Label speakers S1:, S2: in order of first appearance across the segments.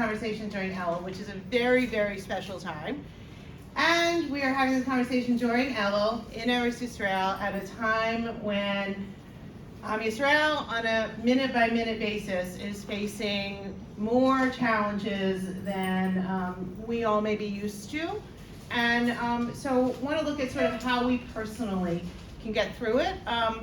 S1: conversation during Elul, which is a very, very special time. And we are having this conversation during Elul in Israel at a time when Israel, on a minute-by-minute basis, is facing more challenges than we all may be used to. And so I want to look at sort of how we personally can get through it,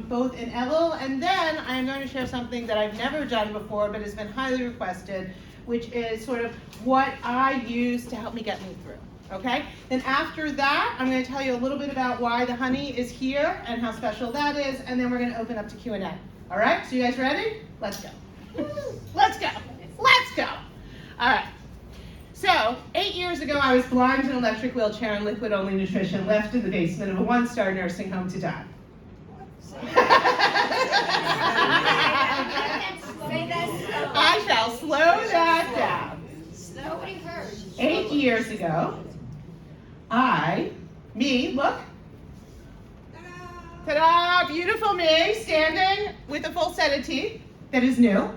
S1: both in Elul, and then I'm going to share something that I've never done before but has been highly requested, which is sort of what I use to help me get me through. Okay? Then after that, I'm going to tell you a little bit about why the honey is here and how special that is, and then we're going to open up to Q&A. All right? So you guys ready? Let's go. Let's go. Let's go. All right. So 8 years ago, I was blind in an electric wheelchair and liquid-only nutrition, left in the basement of a one-star nursing home to die. I shall slow that down.
S2: Nobody heard.
S1: 8 years ago, look. Ta-da! Beautiful me, standing with a full set of teeth that is new,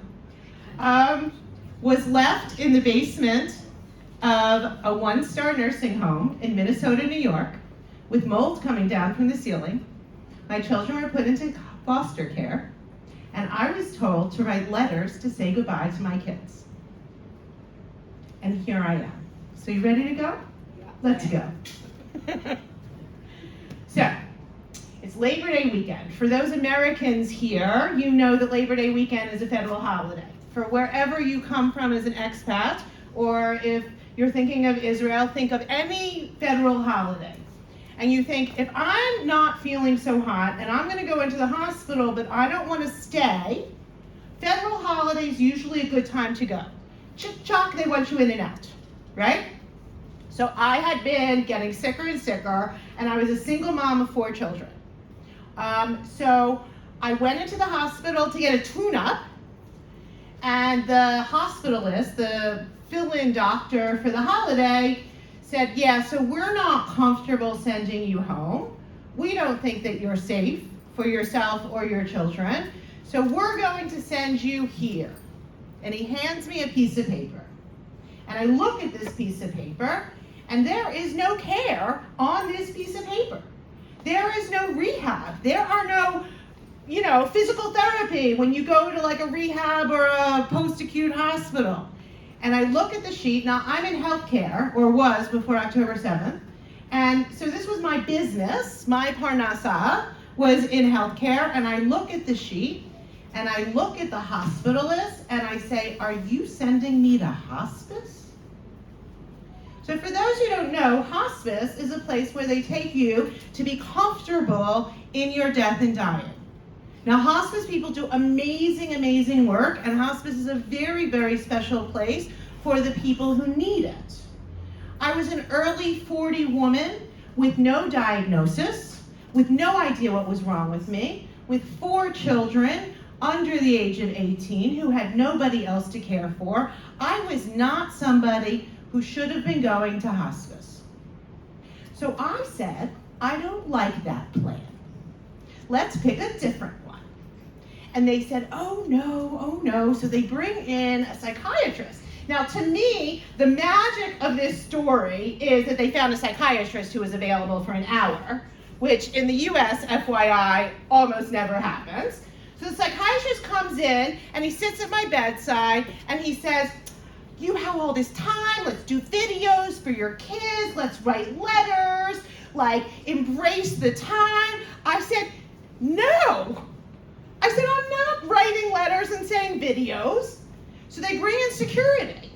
S1: was left in the basement of a one-star nursing home in Minnesota, New York, with mold coming down from the ceiling. My children were put into foster care, and I was told to write letters to say goodbye to my kids. And here I am. So you ready to go?
S2: Yeah.
S1: Let's go. So, it's Labor Day weekend. For those Americans here, you know that Labor Day weekend is a federal holiday. For wherever you come from as an expat, or if you're thinking of Israel, think of any federal holiday. And you think, if I'm not feeling so hot and I'm going to go into the hospital, but I don't want to stay, federal holidays usually a good time to go. Chick-chock, they want you in and out, right? So I had been getting sicker and sicker, and I was a single mom of 4 children. So I went into the hospital to get a tune-up, and the hospitalist, the fill-in doctor for the holiday, said, yeah, so we're not comfortable sending you home. We don't think that you're safe for yourself or your children, so we're going to send you here. And he hands me a piece of paper. And I look at this piece of paper, and there is no care on this piece of paper. There is no rehab. There are no, physical therapy when you go to like a rehab or a post-acute hospital. And I look at the sheet. Now, I'm in healthcare, or was before October 7th. And so this was my business. My parnasa was in healthcare. And I look at the sheet, and I look at the hospitalist, and I say, are you sending me to hospice? So for those who don't know, hospice is a place where they take you to be comfortable in your death and dying. Now, hospice people do amazing, amazing work, and hospice is a very, very special place for the people who need it. I was an early 40 woman with no diagnosis, with no idea what was wrong with me, with 4 children under the age of 18 who had nobody else to care for. I was not somebody who should have been going to hospice. So I said, I don't like that plan. Let's pick a different one. And they said, oh no. So they bring in a psychiatrist. Now to me, the magic of this story is that they found a psychiatrist who was available for an hour, which in the US, FYI, almost never happens. So the psychiatrist comes in and he sits at my bedside and he says, you have all this time, let's do videos for your kids, let's write letters, embrace the time. I said, no. I said, I'm not writing letters and saying videos. So they bring in security,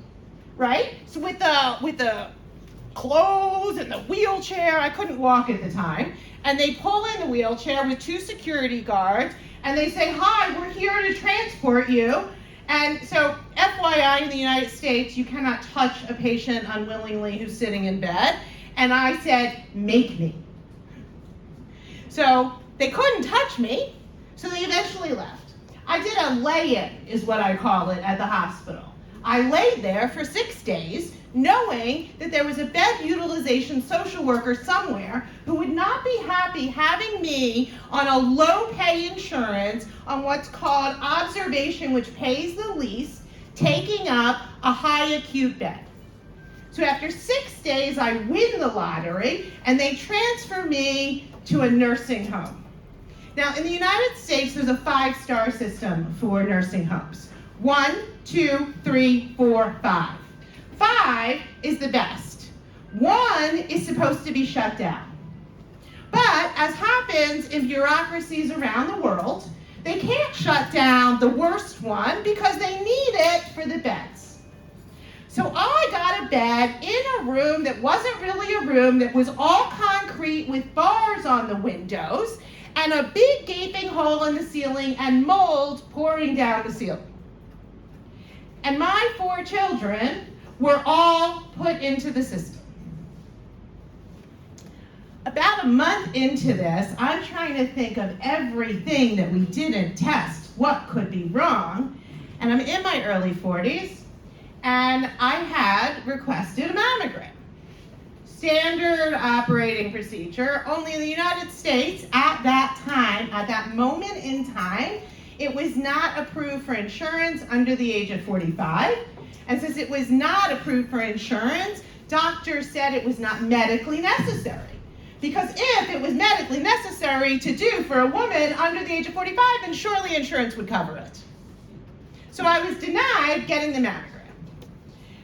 S1: right? So with the clothes and the wheelchair, I couldn't walk at the time, and they pull in the wheelchair with 2 security guards, and they say, hi, we're here to transport you. And so, FYI, in the United States, you cannot touch a patient unwillingly who's sitting in bed. And I said, make me. So they couldn't touch me, so they eventually left. I did a lay-in, is what I call it, at the hospital. I laid there for 6 days, knowing that there was a bed utilization social worker somewhere who would not be happy having me on a low-pay insurance on what's called observation, which pays the least, taking up a high acute bed. So after 6 days, I win the lottery, and they transfer me to a nursing home. Now, in the United States, there's a 5-star system for nursing homes. 1, 2, 3, 4, 5. 5 is the best. 1 is supposed to be shut down. But as happens in bureaucracies around the world, they can't shut down the worst one because they need it for the beds. So I got a bed in a room that wasn't really a room, that was all concrete with bars on the windows and a big gaping hole in the ceiling and mold pouring down the ceiling. And my 4 children were all put into the system. About a month into this, I'm trying to think of everything that we didn't test, what could be wrong, and I'm in my early 40s, and I had requested a mammogram. Standard operating procedure, only in the United States at that time, at that moment in time, it was not approved for insurance under the age of 45, and since it was not approved for insurance, doctors said it was not medically necessary. Because if it was medically necessary to do for a woman under the age of 45, then surely insurance would cover it. So I was denied getting the mammogram.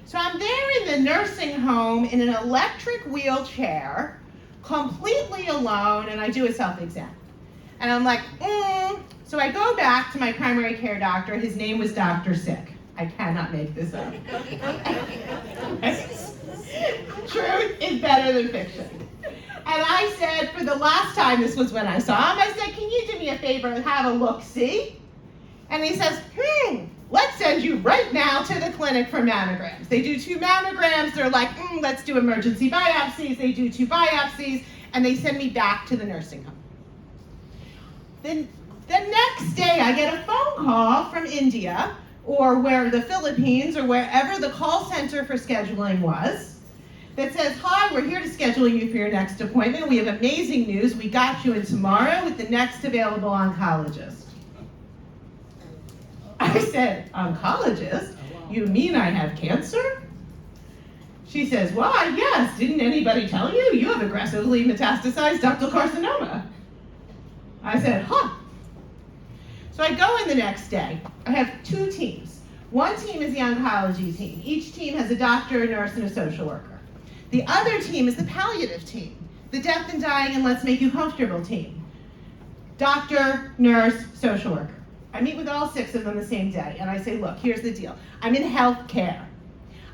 S1: So I'm there in the nursing home in an electric wheelchair, completely alone, and I do a self-exam. And I'm like, So I go back to my primary care doctor. His name was Dr. Sick. I cannot make this up. Truth is better than fiction. And I said, for the last time, this was when I saw him, I said, can you do me a favor and have a look-see? And he says, let's send you right now to the clinic for mammograms. They do 2 mammograms. They're like, let's do emergency biopsies. They do 2 biopsies, and they send me back to the nursing home. Then the next day, I get a phone call from India, or where the Philippines, or wherever the call center for scheduling was, that says, hi, we're here to schedule you for your next appointment. We have amazing news. We got you in tomorrow with the next available oncologist. I said, oncologist? You mean I have cancer? She says, why, yes. Didn't anybody tell you? You have aggressively metastasized ductal carcinoma. I said, So I go in the next day. I have 2 teams. One team is the oncology team. Each team has a doctor, a nurse, and a social worker. The other team is the palliative team, the death and dying and let's make you comfortable team. Doctor, nurse, social worker. I meet with all 6 of them the same day, and I say, look, here's the deal. I'm in healthcare.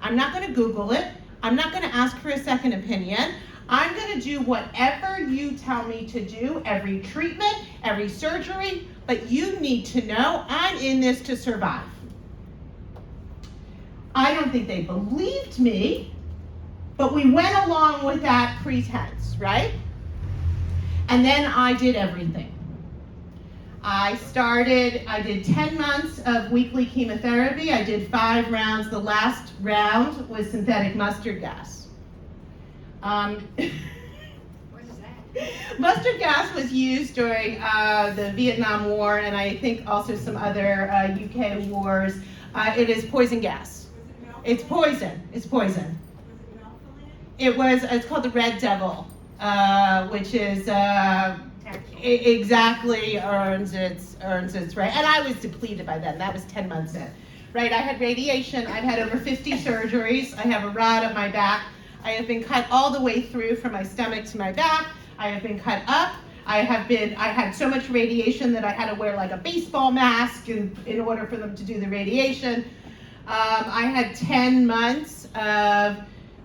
S1: I'm not going to Google it. I'm not going to ask for a second opinion. I'm going to do whatever you tell me to do, every treatment, every surgery, but you need to know I'm in this to survive. I don't think they believed me, but we went along with that pretense, right? And then I did everything. I did 10 months of weekly chemotherapy. I did 5 rounds. The last round was synthetic mustard gas.
S2: What is that?
S1: Mustard gas was used during the Vietnam War, and I think also some other UK wars. It is poison gas. It's poison. It's poison. It's called the Red Devil, which is exactly earns its right. And I was depleted by then. That was 10 months in, right? I had radiation. I've had over 50 surgeries. I have a rod up my back. I have been cut all the way through from my stomach to my back. I have been cut up. I had so much radiation that I had to wear like a baseball mask in order for them to do the radiation. I had 10 months of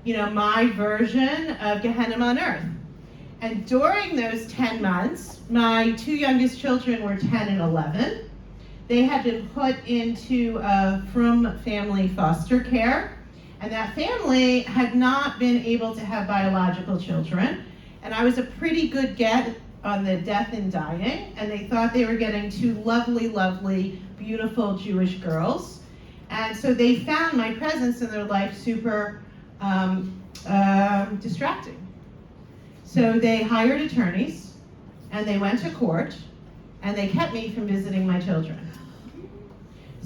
S1: my version of Gehenna on Earth. And during those 10 months, my 2 youngest children were 10 and 11. They had been put into a Frum family foster care, and that family had not been able to have biological children. And I was a pretty good get on the death and dying, and they thought they were getting 2 lovely, lovely, beautiful Jewish girls. And so they found my presence in their life super distracting. So they hired attorneys, and they went to court, and they kept me from visiting my children.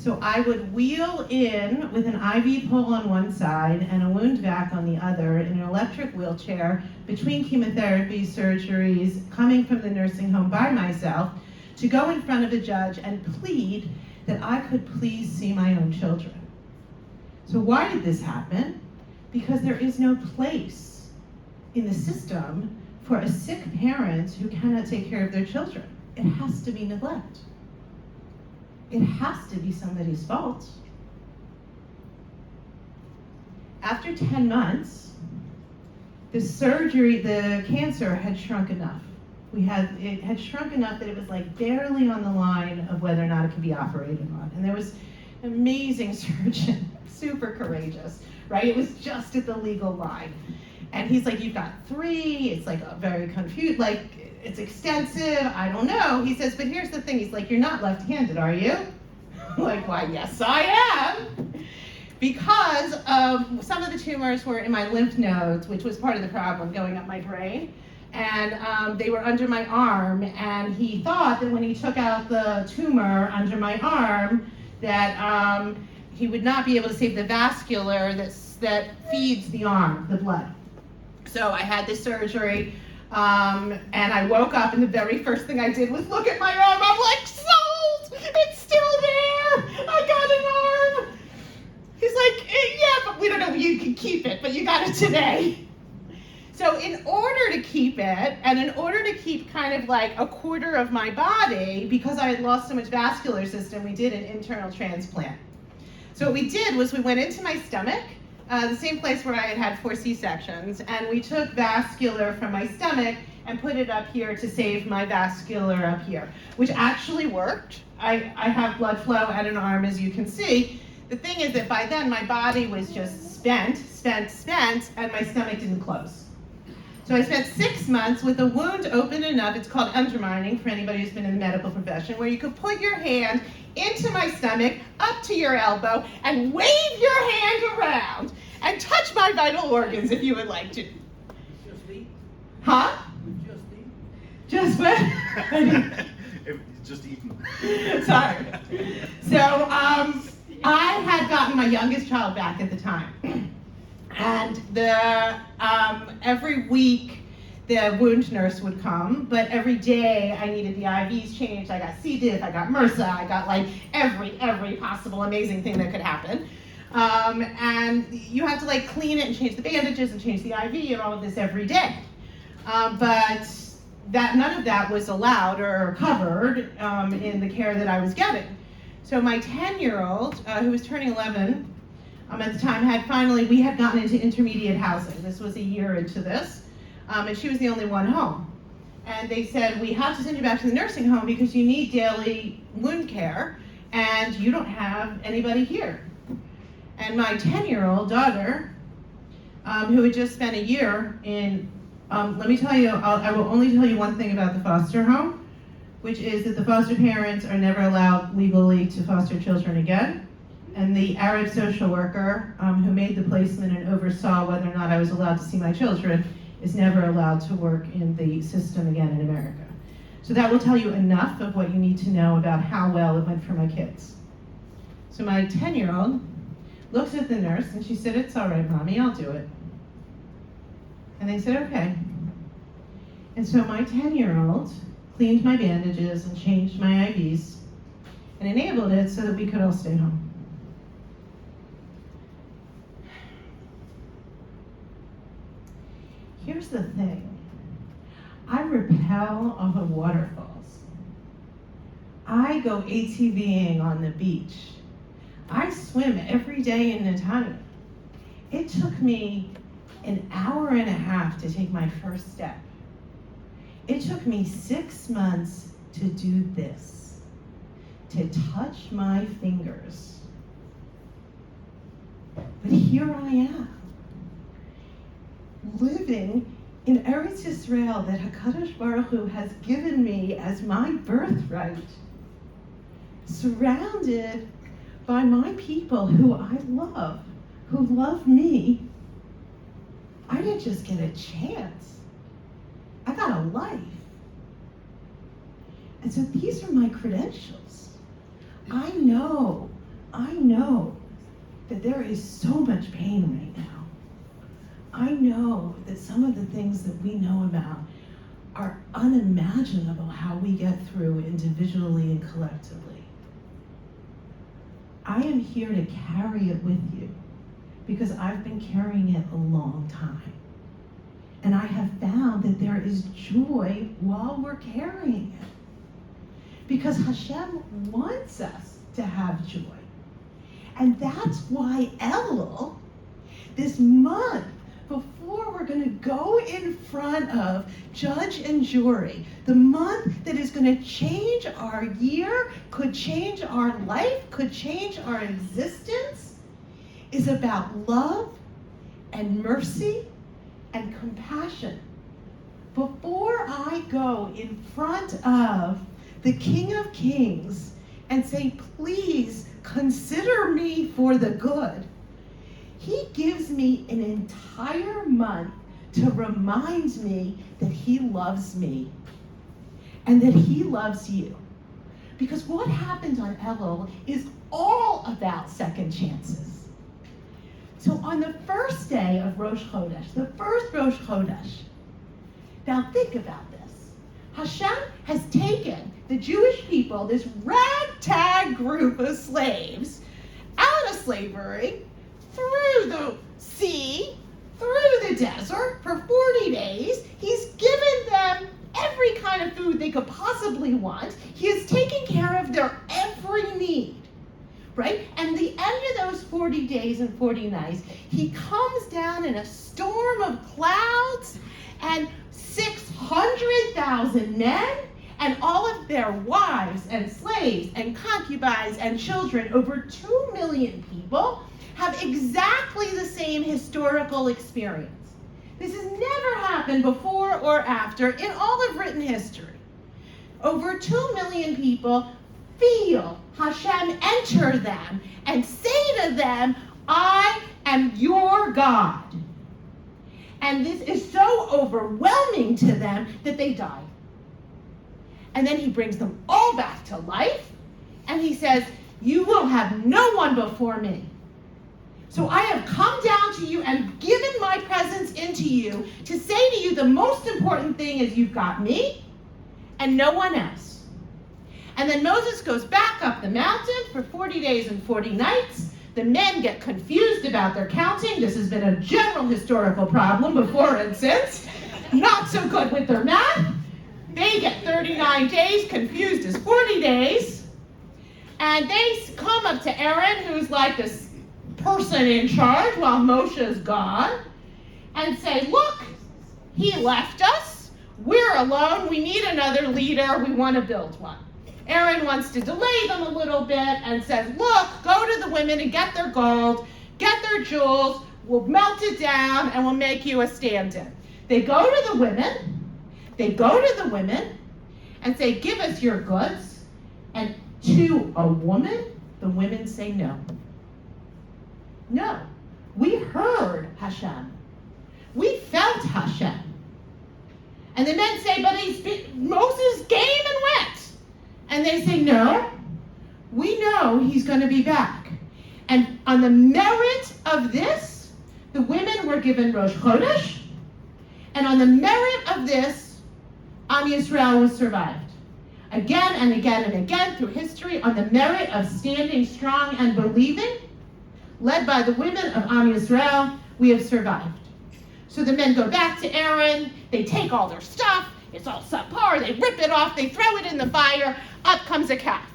S1: So I would wheel in with an IV pole on one side and a wound vac on the other in an electric wheelchair between chemotherapy surgeries, coming from the nursing home by myself, to go in front of a judge and plead that I could please see my own children. So why did this happen? Because there is no place in the system for a sick parent who cannot take care of their children. It has to be neglect. It has to be somebody's fault. After 10 months, the cancer had shrunk enough. It had shrunk enough that it was like barely on the line of whether or not it could be operated on. And there was an amazing surgeon, super courageous, right? It was just at the legal line. And he's like, you've got 3, it's like very confused, like it's extensive, I don't know. He says, but here's the thing, he's like, you're not left-handed, are you? I'm like, why, yes I am. Because some of the tumors were in my lymph nodes, which was part of the problem going up my brain. And they were under my arm, and he thought that when he took out the tumor under my arm, that he would not be able to save the vascular that feeds the arm, the blood. So I had this surgery, and I woke up, and the very first thing I did was look at my arm. I'm like, sold! It's still there! I got an arm! He's like, yeah, but we don't know if you can keep it, but you got it today. So in order to keep it, and in order to keep kind of like a quarter of my body, because I had lost so much vascular system, we did an internal transplant. So what we did was we went into my stomach, the same place where I had had 4 C-sections, and we took vascular from my stomach and put it up here to save my vascular up here, which actually worked. I have blood flow at an arm, as you can see. The thing is that by then my body was just spent, and my stomach didn't close. So I spent 6 months with a wound open enough, it's called undermining for anybody who's been in the medical profession, where you could put your hand into my stomach, up to your elbow, and wave your hand around, and touch my vital organs if you would like to.
S3: Just eat?
S1: Huh?
S3: Just eat?
S1: Just what?
S3: Just eating.
S1: Sorry. So I had gotten my youngest child back at the time. And every week the wound nurse would come, but every day I needed the IVs changed. I got C. diff, I got MRSA, I got like every possible amazing thing that could happen. And you have to like clean it and change the bandages and change the IV and all of this every day. But none of that was allowed or covered in the care that I was getting. So my 10-year-old, who was turning 11, at the time, we had gotten into intermediate housing. This was a year into this, and she was the only one home. And they said, we have to send you back to the nursing home because you need daily wound care, and you don't have anybody here. And my 10-year-old daughter, who had just spent a year in, let me tell you, I will only tell you one thing about the foster home, which is that the foster parents are never allowed legally to foster children again. And the Arab social worker who made the placement and oversaw whether or not I was allowed to see my children is never allowed to work in the system again in America. So that will tell you enough of what you need to know about how well it went for my kids. So my 10-year-old looked at the nurse and she said, it's all right, Mommy, I'll do it. And they said, okay. And so my 10-year-old cleaned my bandages and changed my IVs and enabled it so that we could all stay home. Here's the thing. I rappel off of waterfalls. I go ATVing on the beach. I swim every day in Netanya. It took me an hour and a half to take my first step. It took me 6 months to do this, to touch my fingers. But here I am, living in Eretz Israel that HaKadosh Baruch Hu has given me as my birthright, surrounded by my people who I love, who love me. I didn't just get a chance. I got a life. And so these are my credentials. I know I know that there is so much pain right now. I know that some of the things that we know about are unimaginable how we get through individually and collectively. I am here to carry it with you because I've been carrying it a long time. And I have found that there is joy while we're carrying it. Because Hashem wants us to have joy. And that's why Elul, this month, before we're going to go in front of judge and jury, the month that is going to change our year, could change our life, could change our existence, is about love and mercy and compassion. Before I go in front of the King of Kings and say, please consider me for the good, he gives me an entire month to remind me that he loves me and that he loves you. Because what happened on Elul is all about second chances. So on the first day of Rosh Chodesh, the first Rosh Chodesh, now think about this. Hashem has taken the Jewish people, this ragtag group of slaves, out of slavery, through the sea, through the desert for 40 days. He's given them every kind of food they could possibly want. He has taken care of their every need, right? And the end of those 40 days and 40 nights, he comes down in a storm of clouds, and 600,000 men and all of their wives and slaves and concubines and children, over 2 million people, have exactly the same historical experience. This has never happened before or after in all of written history. Over 2 million people feel Hashem enter them and say to them, I am your God. And this is so overwhelming to them that they die. And then he brings them all back to life, and he says, you will have no one before me. So I have come down to you and given my presence into you to say to you the most important thing is you've got me and no one else. And then Moses goes back up the mountain for 40 days and 40 nights. The men get confused about their counting. This has been a general historical problem before and since. Not so good with their math. They get 39 days confused as 40 days. And they come up to Aaron, who's like this person in charge while Moshe is gone, and say, look, he left us. We're alone. We need another leader. We want to build one. Aaron wants to delay them a little bit and says, look, go to the women and get their gold, get their jewels, we'll melt it down and we'll make you a stand-in. They go to the women and say, give us your goods. And to a woman, the women say no. No, we heard Hashem. We felt Hashem. And the men say, but Moses came and went. And they say, no, we know he's going to be back. And on the merit of this, the women were given Rosh Chodesh. And on the merit of this, Am Yisrael was survived. Again and again and again through history, on the merit of standing strong and believing, led by the women of Am Yisrael, we have survived. So the men go back to Aaron, they take all their stuff, it's all subpar, they rip it off, they throw it in the fire, up comes a calf.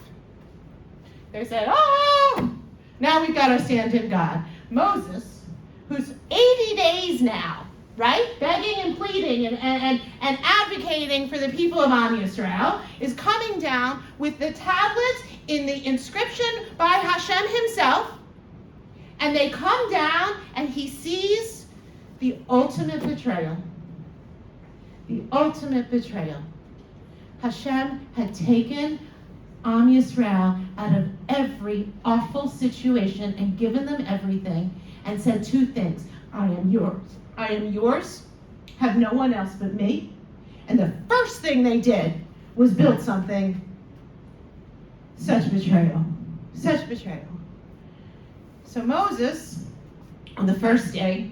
S1: They said, oh, now we've got to stand in God. Moses, who's 80 days now, right, begging and pleading and advocating for the people of Am Yisrael, is coming down with the tablets in the inscription by Hashem himself, and they come down and he sees the ultimate betrayal. The ultimate betrayal. Hashem had taken Am Yisrael out of every awful situation and given them everything and said two things. I am yours. I am yours. Have no one else but me. And the first thing they did was build something. Such betrayal. Such betrayal. So Moses, on the first day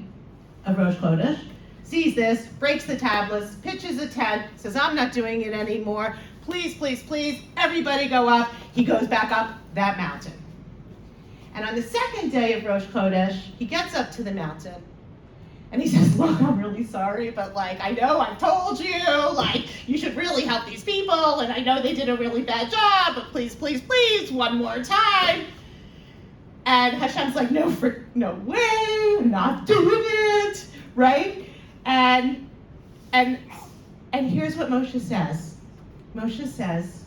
S1: of Rosh Chodesh, sees this, breaks the tablets, pitches a tent, says, I'm not doing it anymore. Please, please, please, everybody go up. He goes back up that mountain. And on the second day of Rosh Chodesh, he gets up to the mountain, and he says, look, I'm really sorry, but I know I've told you, you should really help these people, and I know they did a really bad job, but please, please, please, one more time. And Hashem's like, no way, I'm not doing it, right? And here's what Moshe says. Moshe says,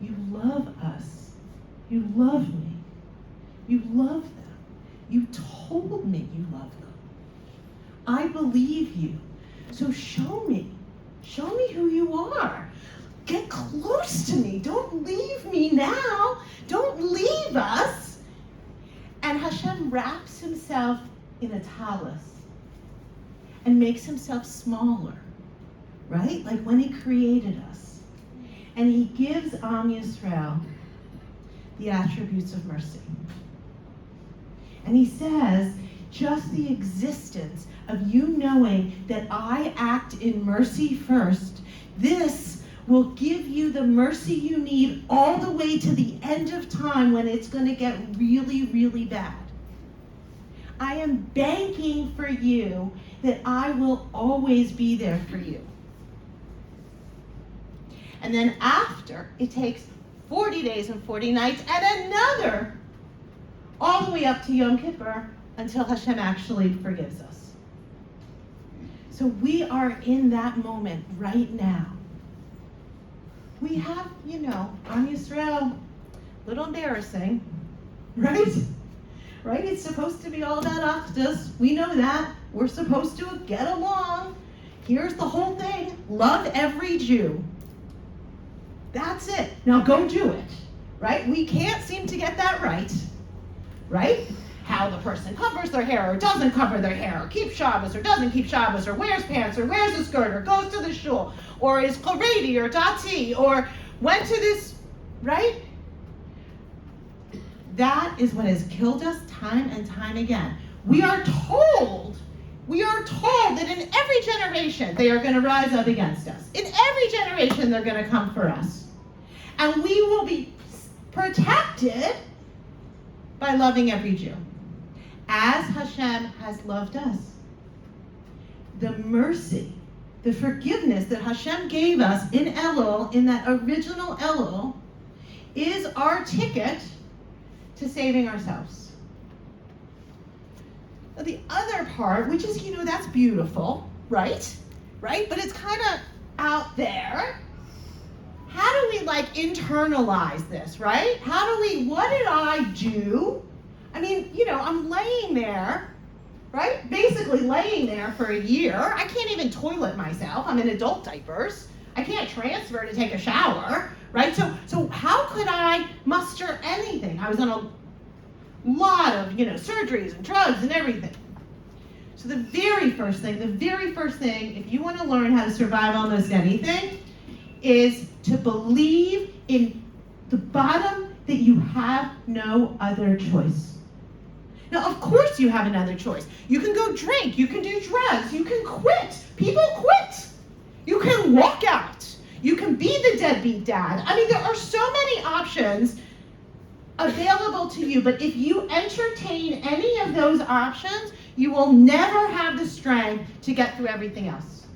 S1: you love us. You love me. You love them. You told me you love them. I believe you. So show me. Show me who you are. Get close to me. Don't leave me now. Don't leave us. And Hashem wraps himself in a talus and makes himself smaller, right? Like when he created us. And he gives Am Yisrael the attributes of mercy. And he says, just the existence of you knowing that I act in mercy first, this will give you the mercy you need all the way to the end of time when it's going to get really, really bad. I am banking for you that I will always be there for you. And then after, it takes 40 days and 40 nights and another all the way up to Yom Kippur until Hashem actually forgives us. So we are in that moment right now. We have, Am Yisrael, a little embarrassing, right? Right? It's supposed to be all about Achdus. We know that. We're supposed to get along. Here's the whole thing. Love every Jew. That's it. Now go do it. Right? We can't seem to get that right. Right? How the person covers their hair or doesn't cover their hair, or keeps Shabbos or doesn't keep Shabbos, or wears pants or wears a skirt, or goes to the shul, or is Haredi or Dati, or went to this, right? That is what has killed us time and time again. We are told that in every generation they are going to rise up against us. In every generation they're going to come for us. And we will be protected by loving every Jew, as Hashem has loved us. The mercy, the forgiveness that Hashem gave us in Elul, in that original Elul, is our ticket to saving ourselves. Now, the other part, which is, that's beautiful, right? Right? But it's kind of out there. How do we internalize this, right? What did I do? I mean, I'm laying there, right? Basically laying there for a year. I can't even toilet myself. I'm in adult diapers. I can't transfer to take a shower, right? So how could I muster anything? I was on a lot of, surgeries and drugs and everything. So the very first thing, if you want to learn how to survive almost anything, is to believe in the bottom that you have no other choice. Now, of course you have another choice. You can go drink, you can do drugs, you can quit. People quit. You can walk out. You can be the deadbeat dad. I mean, there are so many options available to you, but if you entertain any of those options, you will never have the strength to get through everything else.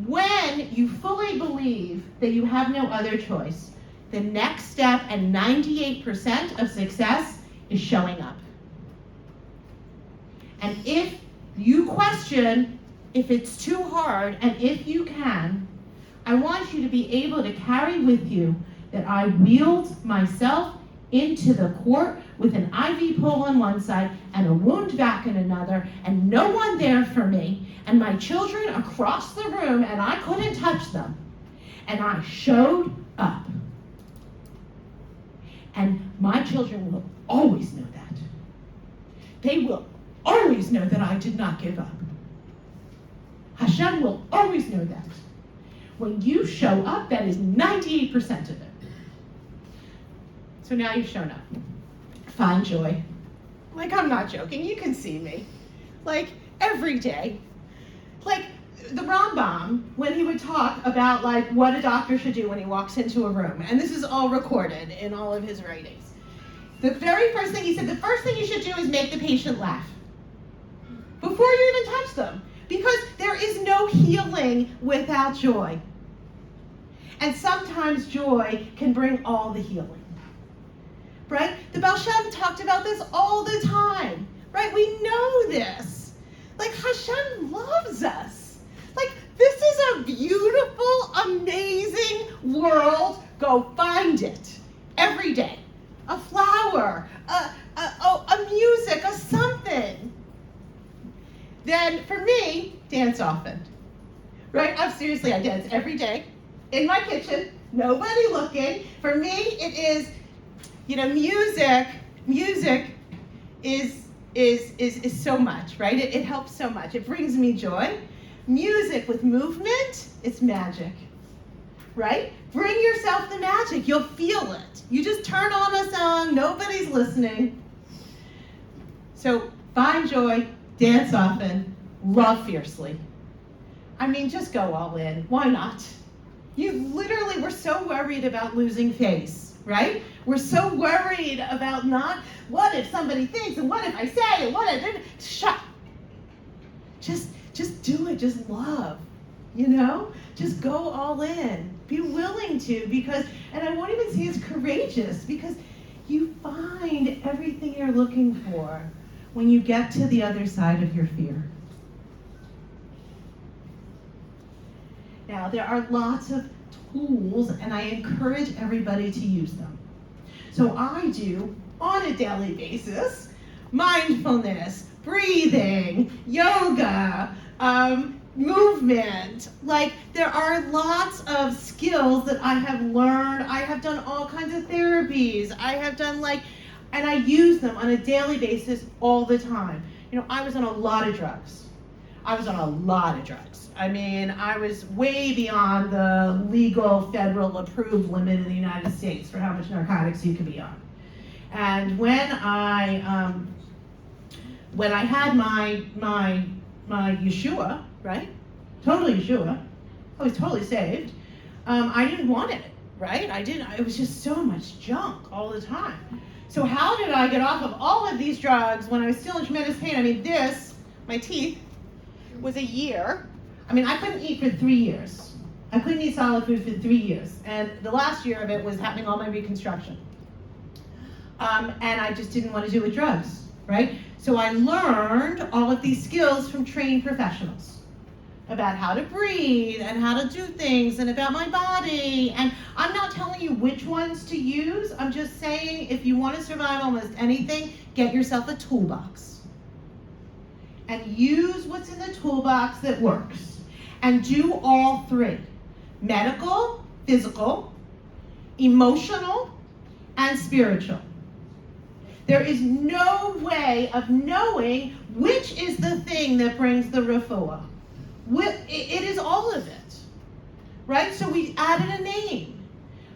S1: When you fully believe that you have no other choice, the next step and 98% of success is showing up. And if you question if it's too hard, and if you can, I want you to be able to carry with you that I wheeled myself into the court with an IV pole on one side and a wound vac in another, and no one there for me, and my children across the room, and I couldn't touch them. And I showed up. And my children will always know that. They will always know that I did not give up. Hashem will always know that. When you show up, that is 98% of it. So now you've shown up. find joy. Like, I'm not joking, you can see me. Like, every day. Like, the Rambam, when he would talk about, like, what a doctor should do when he walks into a room, and this is all recorded in all of his writings. The very first thing he said, the first thing you should do is make the patient laugh. Before you even touch them. Because there is no healing without joy. And sometimes joy can bring all the healing. Right? The Baal Shem talked about this all the time. Right? We know this. Like, Hashem loves us. Like, this is a beautiful, amazing world. Go find it. Every day. A flower, a music, a something. Then for me, dance often. Right? Seriously, I dance every day. In my kitchen, nobody looking. For me, it is, music is so much, right? It helps so much. It brings me joy. Music with movement, it's magic, right? Bring yourself the magic. You'll feel it. You just turn on a song, nobody's listening. So find joy, dance often, love fiercely. I mean, just go all in. Why not? You literally were so worried about losing face, right? We're so worried about not, what if somebody thinks, and what if I say, and what if, shut. Just do it, just love, Just go all in. Be willing to, and I won't even say it's courageous, because you find everything you're looking for when you get to the other side of your fear. Now, there are lots of tools, and I encourage everybody to use them. So I do, on a daily basis, mindfulness, breathing, yoga, movement. Like, there are lots of skills that I have learned. I have done all kinds of therapies. I have done and I use them on a daily basis all the time. I was on a lot of drugs. I mean, I was way beyond the legal, federal approved limit in the United States for how much narcotics you can be on. And when I had my Yeshua, right? Total Yeshua. I was totally saved. I didn't want it, right? It was just so much junk all the time. So how did I get off of all of these drugs when I was still in tremendous pain? I mean, my teeth, was a year. I mean, I couldn't eat for 3 years. I couldn't eat solid food for 3 years. And the last year of it was happening all my reconstruction. And I just didn't want to do with drugs, right? So I learned all of these skills from trained professionals about how to breathe and how to do things and about my body. And I'm not telling you which ones to use. I'm just saying, if you want to survive almost anything, get yourself a toolbox. And use what's in the toolbox that works. And do all three. Medical, physical, emotional, and spiritual. There is no way of knowing which is the thing that brings the refuah. It is all of it, right? So we added a name.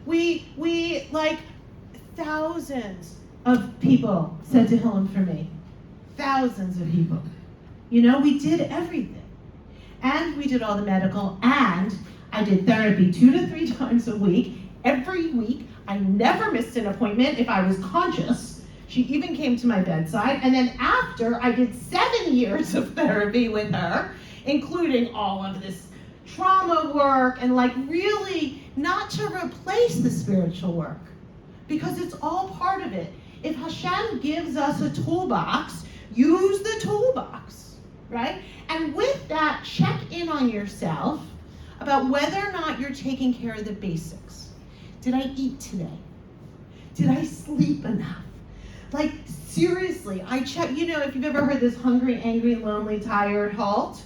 S1: We thousands of people said Tehillim for me. Thousands of people. We did everything. And we did all the medical, and I did therapy 2 to 3 times a week. Every week, I never missed an appointment if I was conscious. She even came to my bedside. And then after, I did 7 years of therapy with her, including all of this trauma work, and really not to replace the spiritual work, because it's all part of it. If Hashem gives us a toolbox, use the toolbox. Right? And with that, check in on yourself about whether or not you're taking care of the basics. Did I eat today? Did I sleep enough? Seriously, I check, if you've ever heard this hungry, angry, lonely, tired, halt,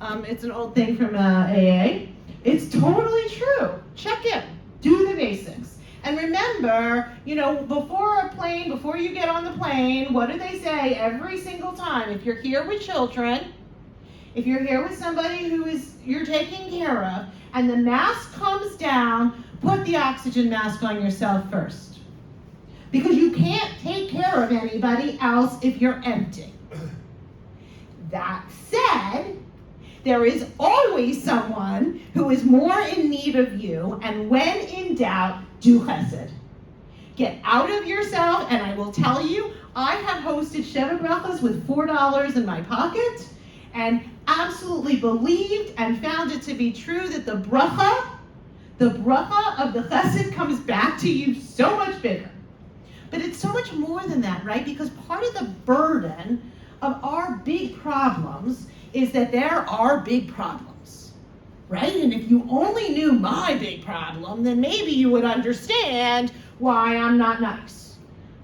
S1: it's an old thing from AA. It's totally true. Check in. Do the basics. And remember, before you get on the plane, what do they say every single time? If you're here with children, if you're here with somebody you're taking care of, and the mask comes down, put the oxygen mask on yourself first. because you can't take care of anybody else if you're empty. That said, there is always someone who is more in need of you, and when in doubt, do chesed. Get out of yourself, and I will tell you, I have hosted Sheva Brachas with $4 in my pocket, and absolutely believed and found it to be true that the bracha of the chesed comes back to you so much bigger. But it's so much more than that, right? Because part of the burden of our big problems is that there are big problems, right? And if you only knew my big problem, then maybe you would understand why I'm not nice.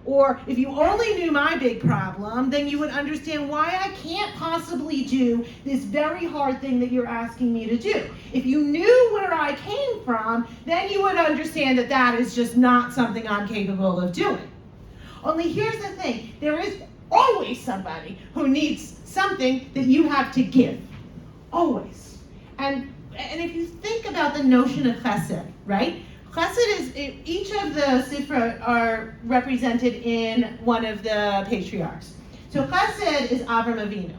S1: Or if you only knew my big problem, then you would understand why I can't possibly do this very hard thing that you're asking me to do. If you knew where I came from, then you would understand that that is just not something I'm capable of doing. Only here's the thing, there is always somebody who needs something that you have to give. Always. And if you think about the notion of chesed, right? Chesed is, each of the sifra are represented in one of the patriarchs. So chesed is Avram Avinu.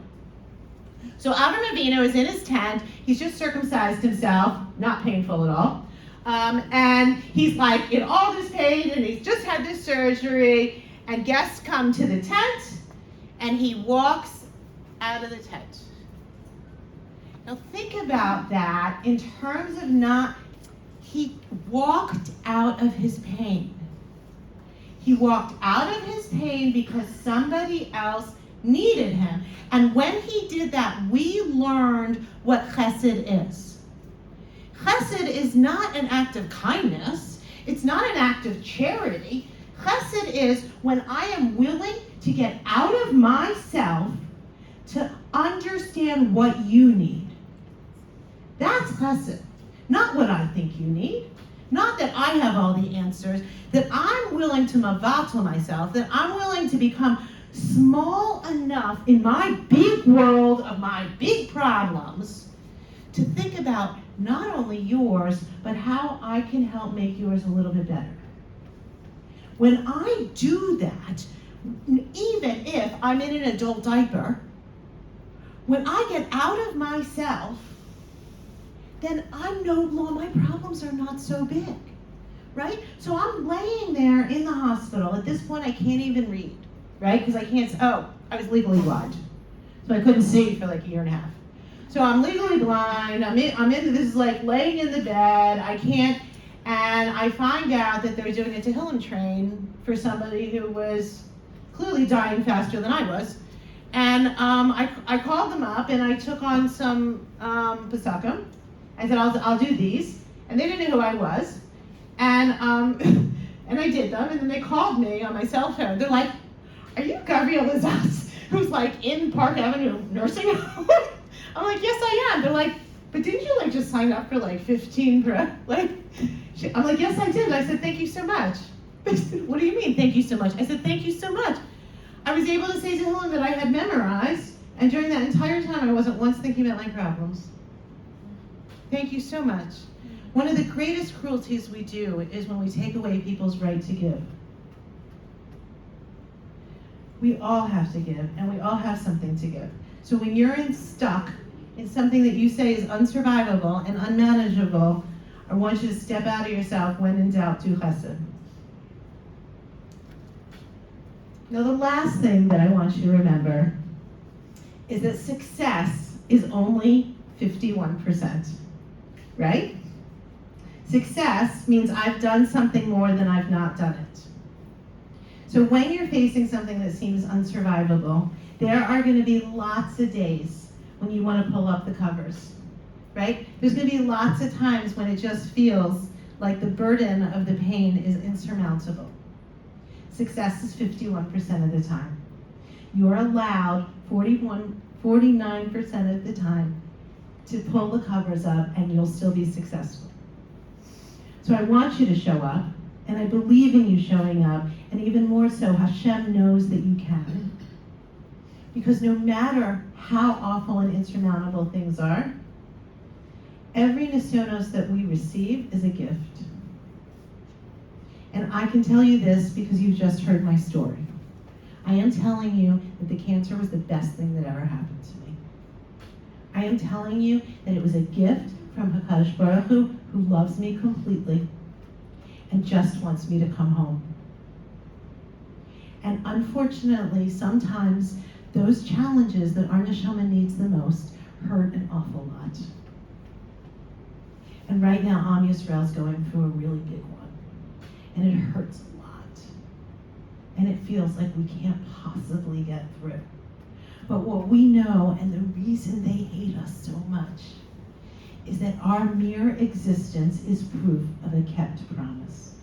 S1: So Avram Avinu is in his tent, he's just circumcised himself, not painful at all. And he's like in all this pain, and he's just had this surgery, and guests come to the tent, and he walks out of the tent. Now think about that in terms of he walked out of his pain. He walked out of his pain because somebody else needed him. And when he did that, we learned what chesed is. Chesed is not an act of kindness. It's not an act of charity. Chesed is when I am willing to get out of myself to understand what you need. That's chesed. Not what I think you need. Not that I have all the answers. That I'm willing to mavatal myself. That I'm willing to become small enough in my big world of my big problems to think about not only yours, but how I can help make yours a little bit better. When I do that, even if I'm in an adult diaper, when I get out of myself, then my problems are not so big, right? So I'm laying there in the hospital. At this point, I can't even read, right? Because I was legally blind. So I couldn't see for like a year and a half. So I'm legally blind, this is like laying in the bed, I can't, and I find out that they're doing a Tehillim train for somebody who was clearly dying faster than I was. And I called them up and I took on some Pesakim. I said, I'll do these. And they didn't know who I was. And and I did them, and then they called me on my cell phone. They're like, are you Gavriella Zahtz, who's like in Park Avenue nursing home? I'm like, yes, I am. They're like, but didn't you like just sign up for like 15 I'm like, yes, I did. I said, thank you so much. They said, what do you mean, thank you so much? I said, thank you so much. I was able to say to Helen that I had memorized, and during that entire time, I wasn't once thinking about my problems. Thank you so much. One of the greatest cruelties we do is when we take away people's right to give. We all have to give, and we all have something to give. So when you're stuck in something that you say is unsurvivable and unmanageable, I want you to step out of yourself. When in doubt, do chesed. Now the last thing that I want you to remember is that success is only 51%, right? Success means I've done something more than I've not done it. So when you're facing something that seems unsurvivable, there are going to be lots of days when you want to pull up the covers, right? There's going to be lots of times when it just feels like the burden of the pain is insurmountable. Success is 51% of the time. You're allowed 49% of the time to pull the covers up and you'll still be successful. So I want you to show up, and I believe in you showing up, and even more so, Hashem knows that you can. Because no matter how awful and insurmountable things are, every nisyonos that we receive is a gift. And I can tell you this because you've just heard my story. I am telling you that the cancer was the best thing that ever happened to me. I am telling you that it was a gift from HaKadosh Baruch Hu, who loves me completely and just wants me to come home. And unfortunately, sometimes those challenges that our neshama needs the most hurt an awful lot. And right now, Am Yisrael is going through a really big one. And it hurts a lot. And it feels like we can't possibly get through. But what we know, and the reason they hate us so much, is that our mere existence is proof of a kept promise.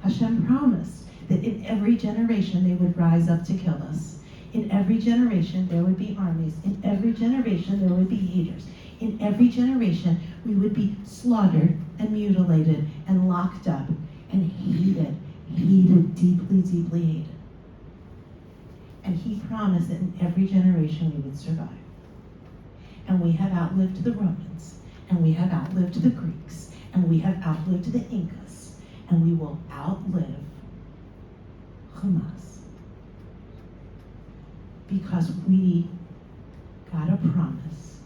S1: Hashem promised that in every generation they would rise up to kill us. In every generation there would be armies. In every generation there would be haters. In every generation we would be slaughtered and mutilated and locked up and hated, deeply, deeply hated. And he promised that in every generation we would survive. And we have outlived the Romans, and we have outlived the Greeks, and we have outlived the Incas, and we will outlive Hamas. Because we got a promise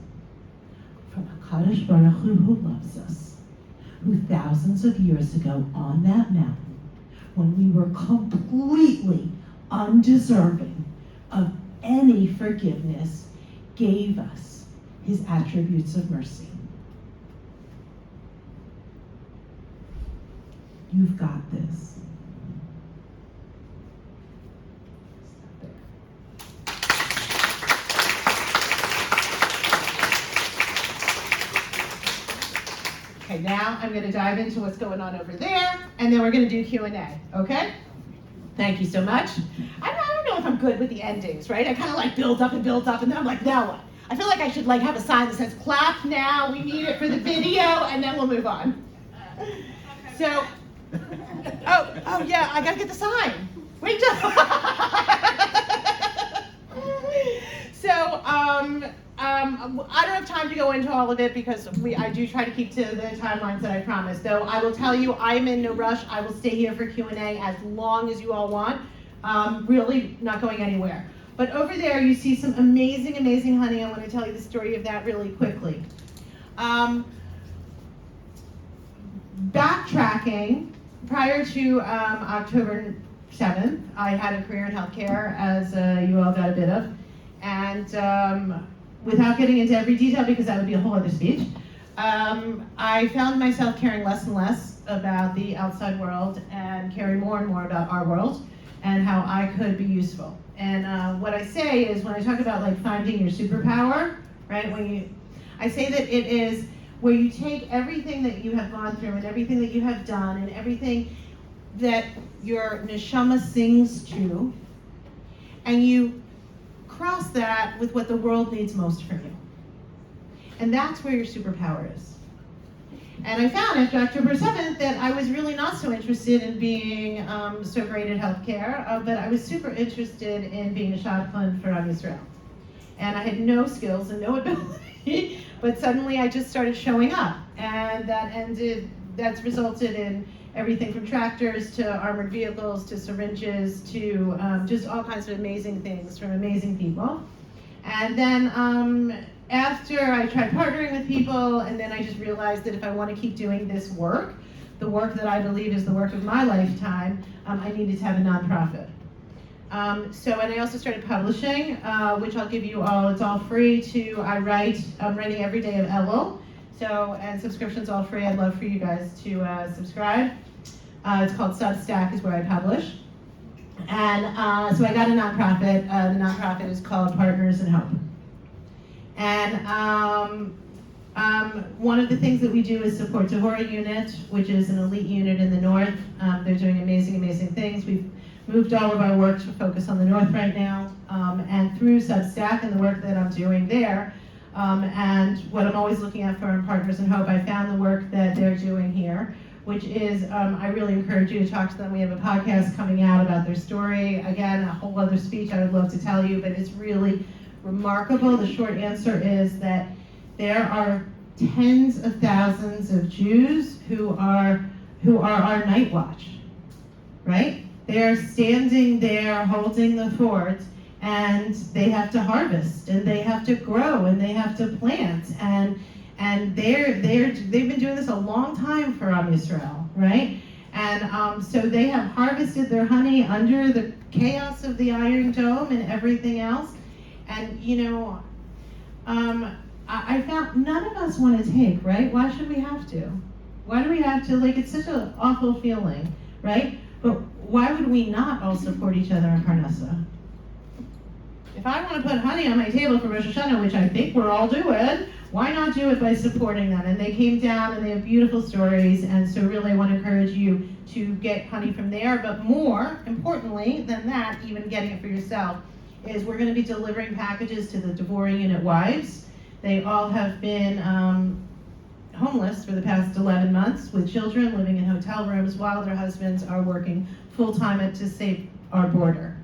S1: from HaKadosh Baruch Hu, who loves us, who thousands of years ago on that mountain, when we were completely undeserving of any forgiveness, gave us his attributes of mercy. You've got this. Okay, now I'm going to dive into what's going on over there, and then we're going to do Q&A, okay? Thank you so much. I don't know if I'm good with the endings, right? I kind of like build up, and then I'm like, now what? I feel like I should like have a sign that says, clap now, we need it for the video, and then we'll move on. So, oh yeah, I got to get the sign. Wait till... So, I don't have time to go into all of it because I do try to keep to the timelines that I promised. Though I will tell you, I'm in no rush. I will stay here for Q&A as long as you all want. Really not going anywhere. But over there, you see some amazing, amazing honey. I want to tell you the story of that really quickly. Backtracking, prior to October 7th, I had a career in healthcare, as you all got a bit of. And without getting into every detail, because that would be a whole other speech, I found myself caring less and less about the outside world and caring more and more about our world and how I could be useful. And what I say is, when I talk about like finding your superpower, right? I say that it is where you take everything that you have gone through and everything that you have done and everything that your neshama sings to, and you cross that with what the world needs most from you. And that's where your superpower is. And I found after October 7th that I was really not so interested in being so great at healthcare, but I was super interested in being a shadchan for Am Yisrael. And I had no skills and no ability, but suddenly I just started showing up. And that's resulted in everything from tractors to armored vehicles to syringes to just all kinds of amazing things from amazing people. And then after I tried partnering with people, and then I just realized that if I want to keep doing this work, the work that I believe is the work of my lifetime, I needed to have a nonprofit. And I also started publishing, which I'll give you all, it's all free I'm writing every day of Elul. So, and subscription's all free. I'd love for you guys to subscribe. It's called Substack, is where I publish. And so I got a nonprofit. The nonprofit is called Partners in Hope. And one of the things that we do is support Tahora Unit, which is an elite unit in the north. They're doing amazing, amazing things. We've moved all of our work to focus on the north right now. And through Substack and the work that I'm doing there, and what I'm always looking at for Partners in Hope, I found the work that they're doing here, which is, I really encourage you to talk to them. We have a podcast coming out about their story. Again, a whole other speech I would love to tell you, but it's really remarkable. The short answer is that there are tens of thousands of Jews who are who are our night watch, right? They are standing there holding the fort, and they have to harvest, and they have to grow, and they have to plant, and they've been doing this a long time for Am Yisrael, right? And so they have harvested their honey under the chaos of the Iron Dome and everything else. And I found none of us want to take, right? Why should we have to? Why do we have to? Like, it's such an awful feeling, right? But why would we not all support each other in Parnassa? If I want to put honey on my table for Rosh Hashanah, which I think we're all doing, why not do it by supporting them? And they came down and they have beautiful stories, and so really I want to encourage you to get honey from there. But more importantly than that, even getting it for yourself, is we're going to be delivering packages to the Devorah unit wives. They all have been homeless for the past 11 months with children living in hotel rooms while their husbands are working full-time to save our border.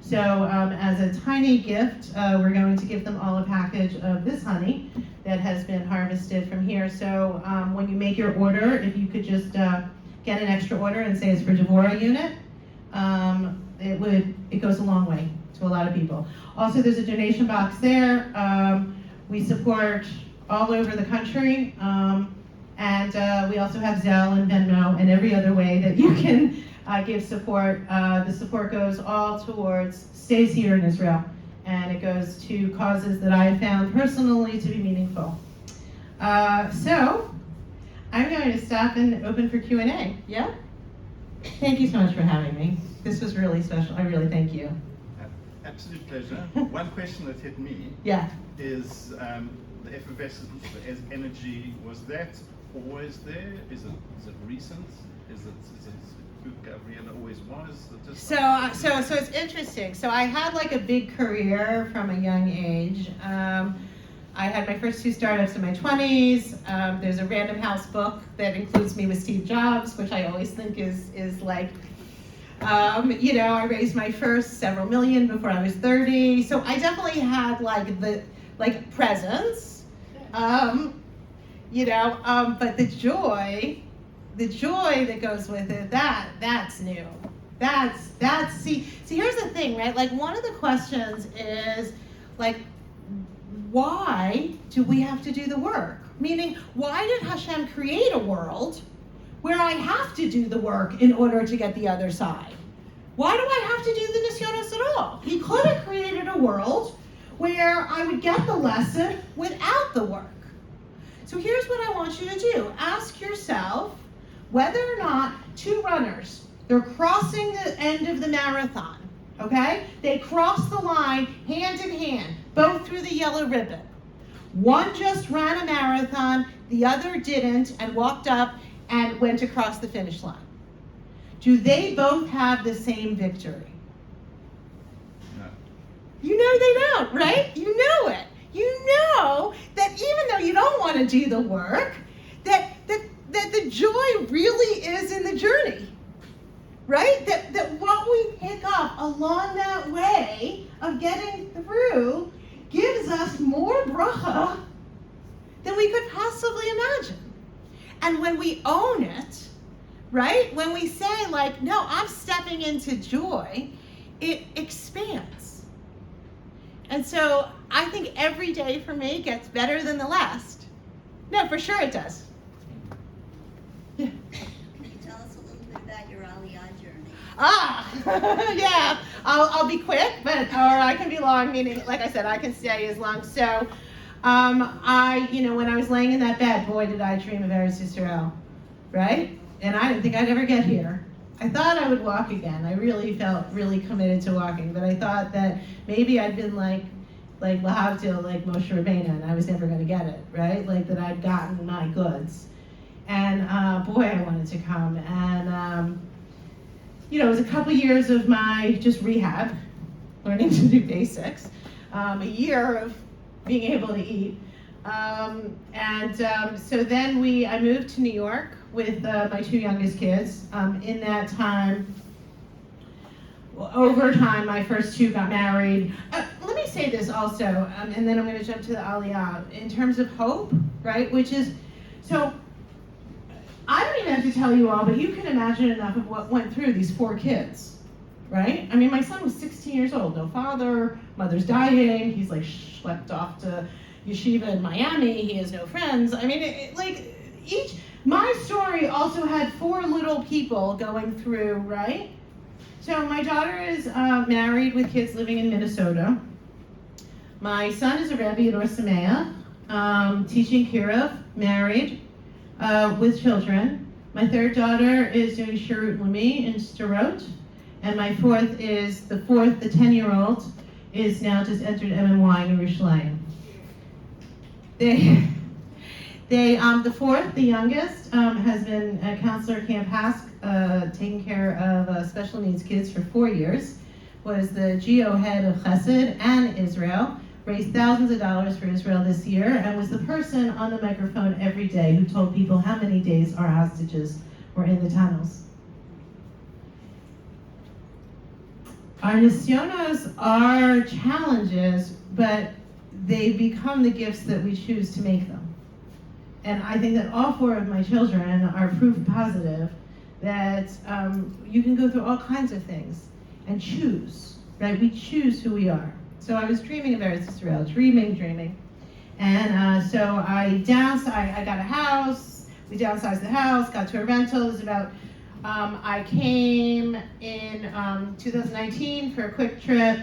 S1: So as a tiny gift, we're going to give them all a package of this honey that has been harvested from here. So when you make your order, if you could just get an extra order and say it's for Devorah unit, it goes a long way to a lot of people. Also, there's a donation box there. We support all over the country, and we also have Zelle and Venmo and every other way that you can give support. The support goes all stays here in Israel, and it goes to causes that I have found personally to be meaningful. So, I'm going to stop and open for Q&A. Yeah? Thank you so much for having me. This was really special. I really thank you.
S3: Absolute pleasure. One question that hit me
S1: Yeah.
S3: is the effervescence as energy. Was that always there? Is it recent? Is it who Gavriella always was?
S1: So it's interesting. So I had like a big career from a young age. I had my first 2 startups in my 20s. There's a Random House book that includes me with Steve Jobs, which I always think is like, I raised my first several million before I was 30. So I definitely had like presence, but the joy that goes with it, that's new. See, here's the thing, right? Like, one of the questions is, like, why do we have to do the work? Meaning, why did Hashem create a world where I have to do the work in order to get the other side? Why do I have to do the nisyonos at all? He could have created a world where I would get the lesson without the work. So here's what I want you to do. Ask yourself whether or not 2 runners, they're crossing the end of the marathon, okay? They cross the line hand in hand, both through the yellow ribbon. One just ran a marathon, the other didn't, and walked up and went across the finish line. Do they both have the same victory?
S3: No.
S1: You know they don't, right? You know it. You know that even though you don't want to do the work, that the joy really is in the journey, right? That what we pick up along that way of getting through gives us more bracha than we could possibly imagine. And when we own it, right? When we say, like, no, I'm stepping into joy, it expands. And so I think every day for me gets better than the last. No, for sure it does. Yeah.
S4: Can you tell us a little bit about your Aliyah journey?
S1: Yeah, I'll be quick, or I can be long, meaning, like I said, I can stay as long. So, when I was laying in that bed, boy, did I dream of Eretz Yisrael, right? And I didn't think I'd ever get here. I thought I would walk again. I really felt really committed to walking, but I thought that maybe I'd been like Lahavdil, like Moshe Rabbeinu, and I was never going to get it, right? Like that I'd gotten my goods. And boy, I wanted to come. And, it was a couple years of my just rehab, learning to do basics, a year of being able to eat. So then I moved to New York with my 2 youngest kids. In that time, over time, my first 2 got married. Let me say this also, and then I'm going to jump to the Aliyah. In terms of hope, right, which is, so I don't even have to tell you all, but you can imagine enough of what went through these 4 kids, right? I mean, my son was 16 years old, no father, mother's dying, he's like schlepped off to yeshiva in Miami, he has no friends. I mean, my story also had 4 little people going through, right? So my daughter is married with kids living in Minnesota. My son is a Rebbe at Or Sameach, teaching Kiruv, married, with children. My 3rd daughter is doing Shirut Lumi in Sderot, and my 4th, the 10-year-old, is now just entered MMY in Yerushalayim. The 4th, the youngest, has been a counselor at Camp Hask, taking care of special needs kids for 4 years, was the GEO head of Chesed and Israel, raised thousands of dollars for Israel this year, and was the person on the microphone every day who told people how many days our hostages were in the tunnels. Our nisyonos are challenges, but they become the gifts that we choose to make them. And I think that all 4 of my children are proof positive that you can go through all kinds of things and choose, right? We choose who we are. So I was dreaming of Eretz Israel, dreaming. And so I got a house, we downsized the house, got to a rental. It was about, I came in 2019 for a quick trip.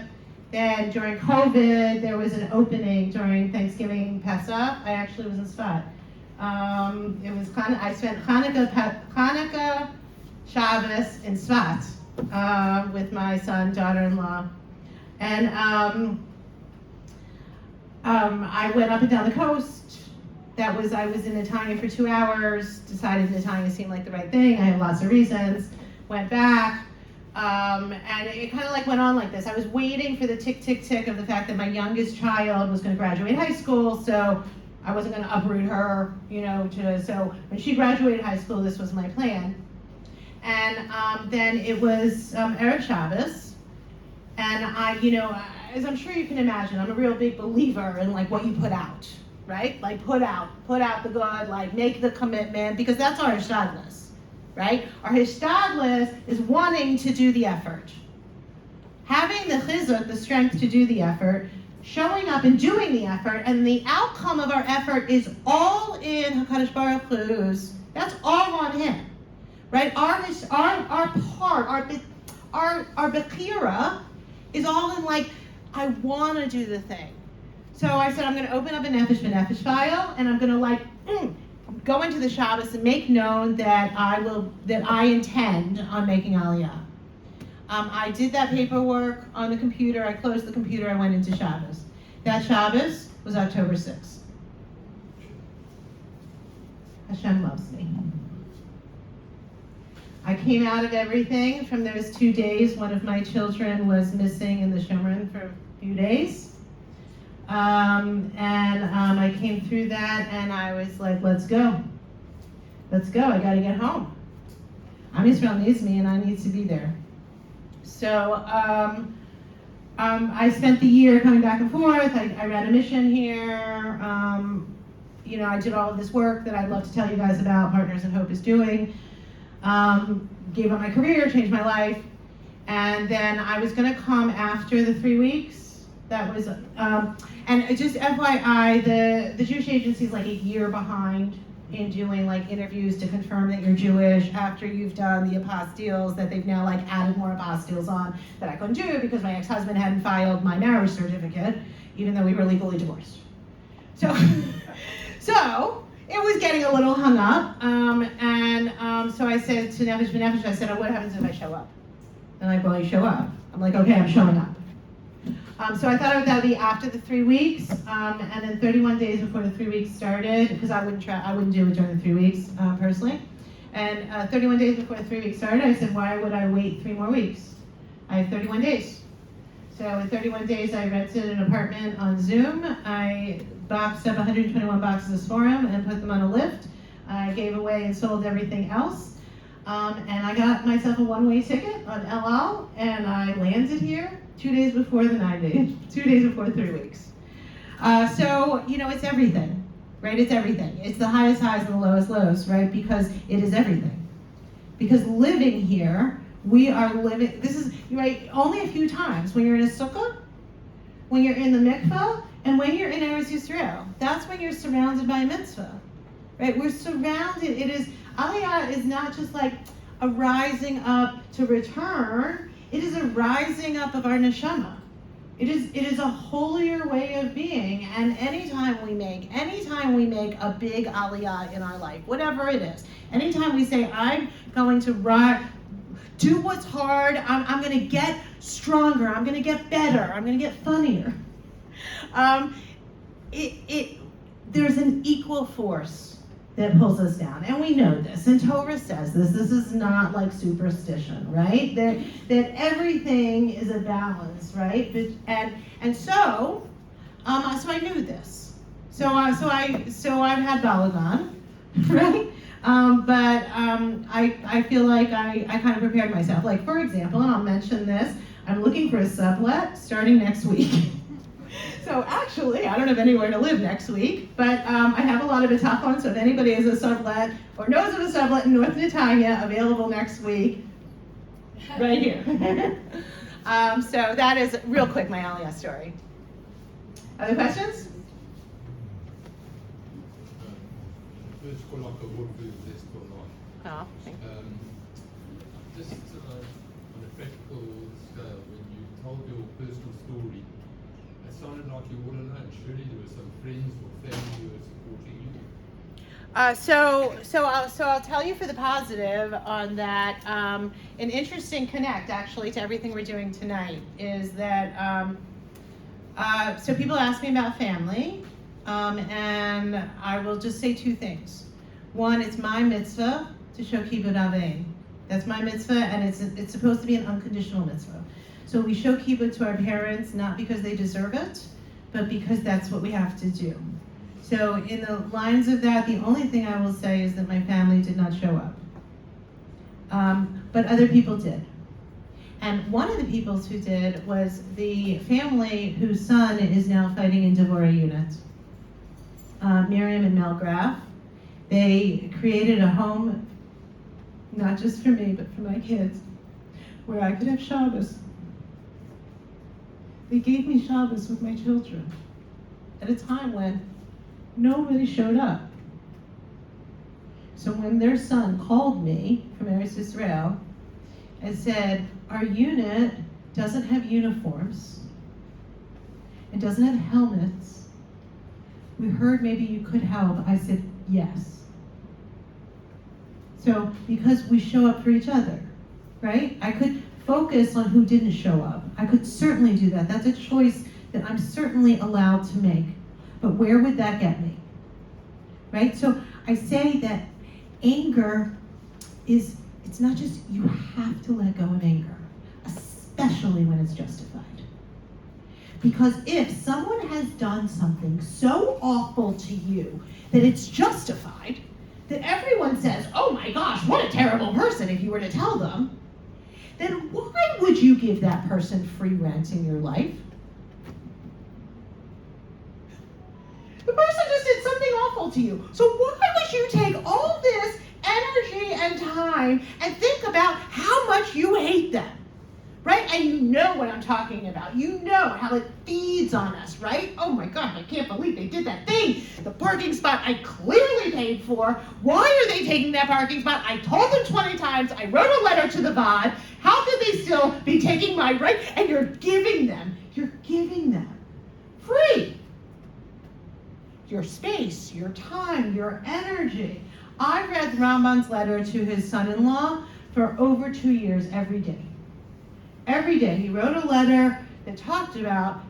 S1: Then during COVID, there was an opening during Thanksgiving Pesach. I actually was in Sfat. It was I spent Hanukkah, Shabbos in Sfat with my son, daughter-in-law, and I went up and down the coast. I was in Netanya for 2 hours. Decided Netanya seemed like the right thing. I had lots of reasons. Went back, and it kind of like went on like this. I was waiting for the tick, tick, tick of the fact that my youngest child was going to graduate high school, so I wasn't going to uproot her, so when she graduated high school, this was my plan. And then it was Erev Shabbos, and as I'm sure you can imagine, I'm a real big believer in like what you put out, right? Like put out the good, like make the commitment, because that's our hishtadlus, right? Our hishtadlus is wanting to do the effort. Having the chizuk, the strength to do the effort, showing up and doing the effort, and the outcome of our effort is all in HaKadosh Baruch Hu's. That's all on him, right? Our part, our bechira is all in like, I want to do the thing. So I said, I'm going to open up a nefesh file, and I'm going to go into the Shabbos and make known that I intend on making Aliyah. I did that paperwork on the computer. I closed the computer. I went into Shabbos. That Shabbos was October 6th. Hashem loves me. I came out of everything from those 2 days. One of my children was missing in the Shomron for a few days. I came through that, and I was like, let's go. I got to get home. Am Yisrael needs me, and I need to be there. So I spent the year coming back and forth. I ran a mission here. I did all of this work that I'd love to tell you guys about, Partners in Hope is doing. Gave up my career, changed my life. And then I was going to come after the 3 weeks. That was, and just FYI, the Jewish agency is like a year behind in doing like interviews to confirm that you're Jewish after you've done the apostilles, that they've now like added more apostilles on that I couldn't do because my ex-husband hadn't filed my marriage certificate, even though we were legally divorced. So it was getting a little hung up, so I said to Nefesh B'Nefesh, I said, oh, what happens if I show up? They're like, well, you show up. I'm like, okay, I'm showing up. So I thought that would be after the 3 weeks, and then 31 days before the 3 weeks started, because I wouldn't do it during the 3 weeks personally. And 31 days before the 3 weeks started, I said, why would I wait 3 more weeks? I have 31 days. So in 31 days, I rented an apartment on Zoom. I boxed up 121 boxes for him and put them on a lift. I gave away and sold everything else. And I got myself a one-way ticket on Elul, and I landed here 2 days before the 9 days, 2 days before 3 weeks. So, it's everything, right? It's everything. It's the highest highs and the lowest lows, right? Because it is everything. Because living here, we are living, this is, right, only a few times. When you're in a sukkah, when you're in the mikvah, and when you're in Eretz Yisrael. That's when you're surrounded by a mitzvah, right? We're surrounded. It is, Aliyah is not just like a rising up to return. It is a rising up of our neshama. It is a holier way of being. And anytime we make a big aliyah in our life, whatever it is, anytime we say, I'm going to do what's hard, I'm going to get stronger, I'm going to get better, I'm going to get funnier. There's an equal force that pulls us down, and we know this, and Torah says this. This is not like superstition, right? That everything is a balance, right? So I knew this. So I've had Balagan, right? I feel like I kind of prepared myself. Like, for example, and I'll mention this, I'm looking for a sublet starting next week. So actually, I don't have anywhere to live next week, but I have a lot of bitachon, so if anybody has a sublet or knows of a sublet in North Netanya available next week, right here. So that is, real quick, my Aliyah story. Other questions?
S5: First, call like a word for this or not.
S1: Oh, thank you.
S5: Just on a practical scale, when you told your personal story, it sounded like you all alone. Surely there were some friends or family who were supporting you.
S1: So I'll tell you for the positive on that. An interesting connect actually to everything we're doing tonight is that so people ask me about family, and I will just say two things. One, it's my mitzvah to show kibbud avein. That's my mitzvah, and it's supposed to be an unconditional mitzvah. So we show kibbud to our parents not because they deserve it, but because that's what we have to do. So in the lines of that, the only thing I will say is that my family did not show up. But other people did. And one of the people who did was the family whose son is now fighting in Devorah unit. Miriam and Mel Graff. They created a home, not just for me, but for my kids, where I could have Shabbos. They gave me Shabbos with my children at a time when nobody showed up. So when their son called me from Eretz Israel and said, our unit doesn't have uniforms, it doesn't have helmets, we heard maybe you could help, I said, yes. So because we show up for each other, right? I could focus on who didn't show up. I could certainly do that. That's a choice that I'm certainly allowed to make. But where would that get me? Right? So I say that anger it's not just you have to let go of anger, especially when it's justified. Because if someone has done something so awful to you that it's justified, that everyone says, oh my gosh, what a terrible person if you were to tell them, then why would you give that person free rent in your life? The person just did something awful to you. So why would you take all this energy and time and think about how much you hate them? Right? And you know what I'm talking about. You know how it feeds on us, right? Oh my God, I can't believe they did that thing. The parking spot I clearly paid for. Why are they taking that parking spot? I told them 20 times. I wrote a letter to the VOD. How could they still be taking my right? And you're giving them free. Your space, your time, your energy. I read Ramban's letter to his son-in-law for over 2 years every day. Every day he wrote a letter that talked about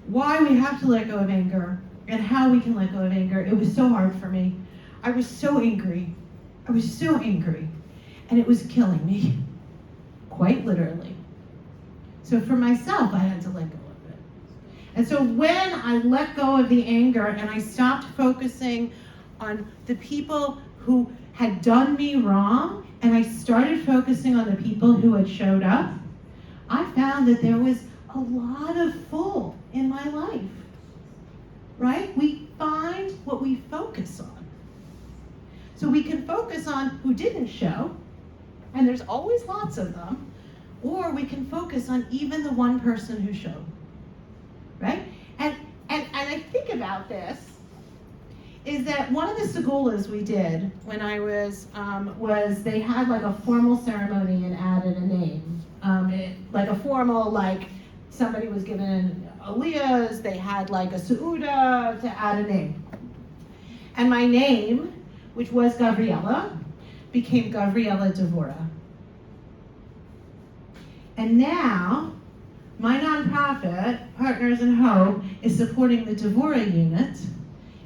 S1: why we have to let go of anger and how we can let go of anger. It was so hard for me. I was so angry. And it was killing me, quite literally. So for myself, I had to let go of it. And so when I let go of the anger and I stopped focusing on the people who had done me wrong and I started focusing on the people who had showed up, I found that there was a lot of full in my life, right? We find what we focus on. So we can focus on who didn't show, and there's always lots of them, or we can focus on even the one person who showed, right? And I think about this, is that one of the segulas we did when I was they had like a formal ceremony and added a name. Like a formal, like somebody was given aliyahs, they had like a su'uda to add a name. And my name, which was Gavriella, became Gavriella Devora. And now, my nonprofit, Partners in Hope, is supporting the Devora unit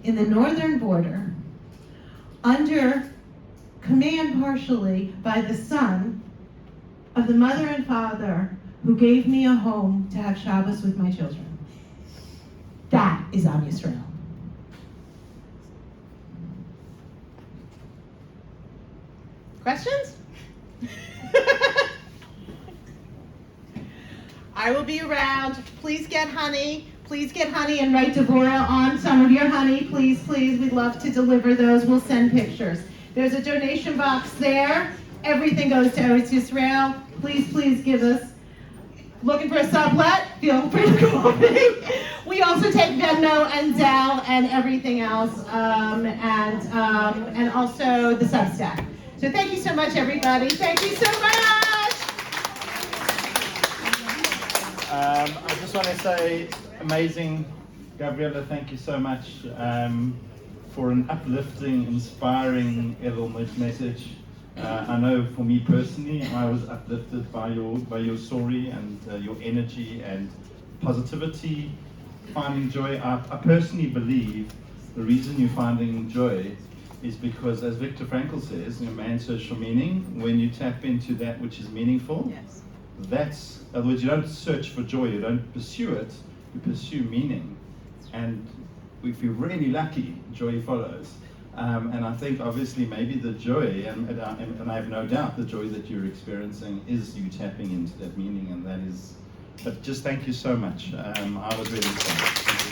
S1: in the northern border, under command partially by the son of the mother and father who gave me a home to have Shabbos with my children. That is Am Yisrael. Questions? I will be around. Please get honey. Please get honey and write Devora on some of your honey. Please, please. We'd love to deliver those. We'll send pictures. There's a donation box there. Everything goes to Eretz Yisrael. Please, please give us. Looking for a sublet? Feel free to call me. We also take Venmo and Zelle and everything else, and also the Substack. So thank you so much, everybody. Thank you so much.
S3: I just want to say, amazing, Gavriella, thank you so much for an uplifting, inspiring Elul message. I know for me personally, I was uplifted by your story and your energy and positivity, finding joy. I personally believe the reason you're finding joy is because, as Viktor Frankl says, man's social meaning, when you tap into that which is meaningful,
S1: Yes.
S3: that's, in other words, you don't search for joy, you don't pursue it, you pursue meaning. And if you're really lucky, joy follows. And I think obviously maybe the joy, and I have no doubt the joy that you're experiencing is you tapping into that meaning, and that is, but just thank you so much. I was really excited.